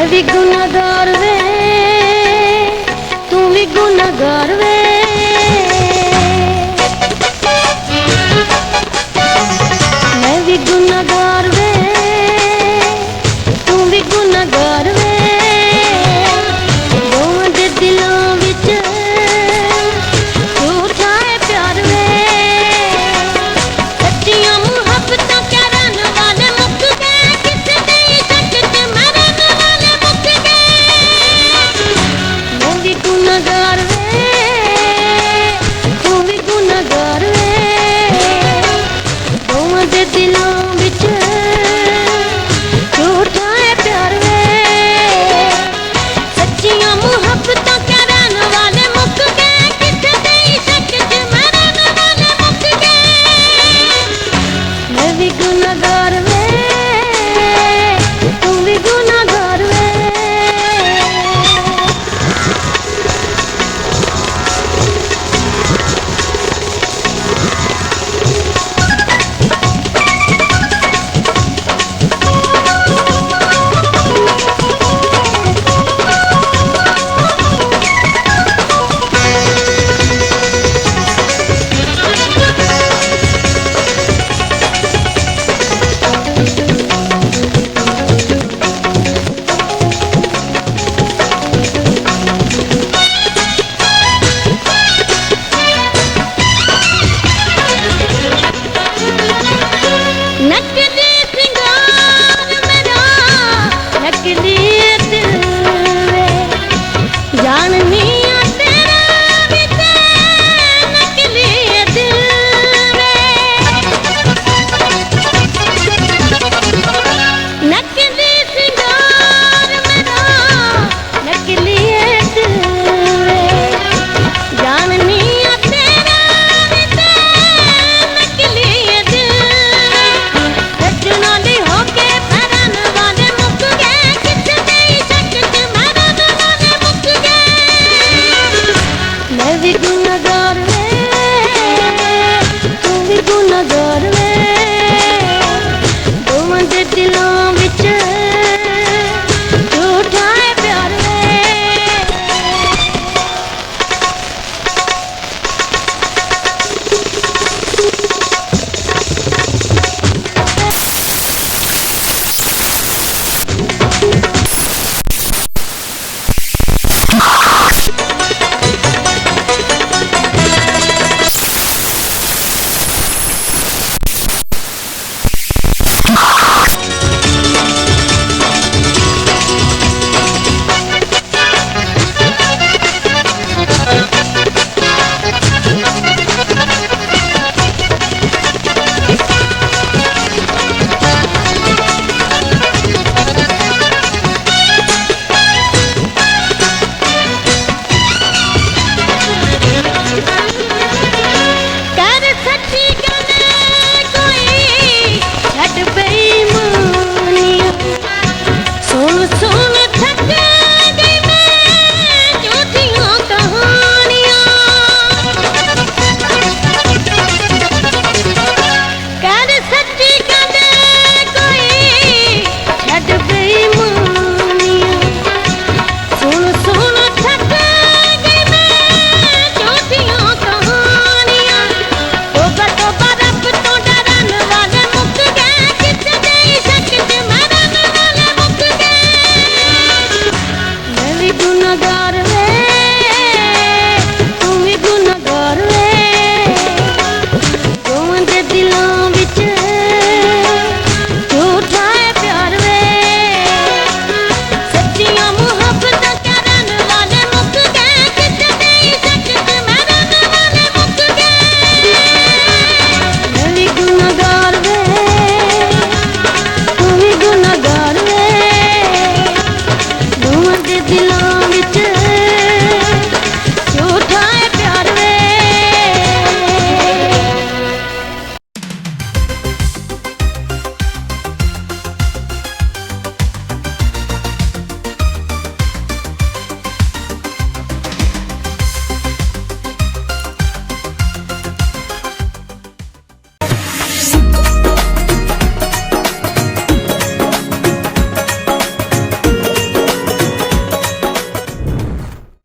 भी गुनाहगार वे, तू भी गुनाहगार वे। मैं भी गुनाहगार वे, तू भी गुनाहगार वे। दोवां दे दिलों विच झूठा है प्यार वे। सच्चियां मुहब्बतां करन वाले मुक गए, किसे दे इश्क च मरन वाले मुक गए। मैं भी गुनाहगार वे, तू भी गुनाहगार वे। दोवां दे दिलों विच झूठा है प्यार वे। सच्चियां मुहब्बतां करन वाले मुक गए, किसे दे इश्क च मरन वाले मुक गए। मैं भी गुनाहगार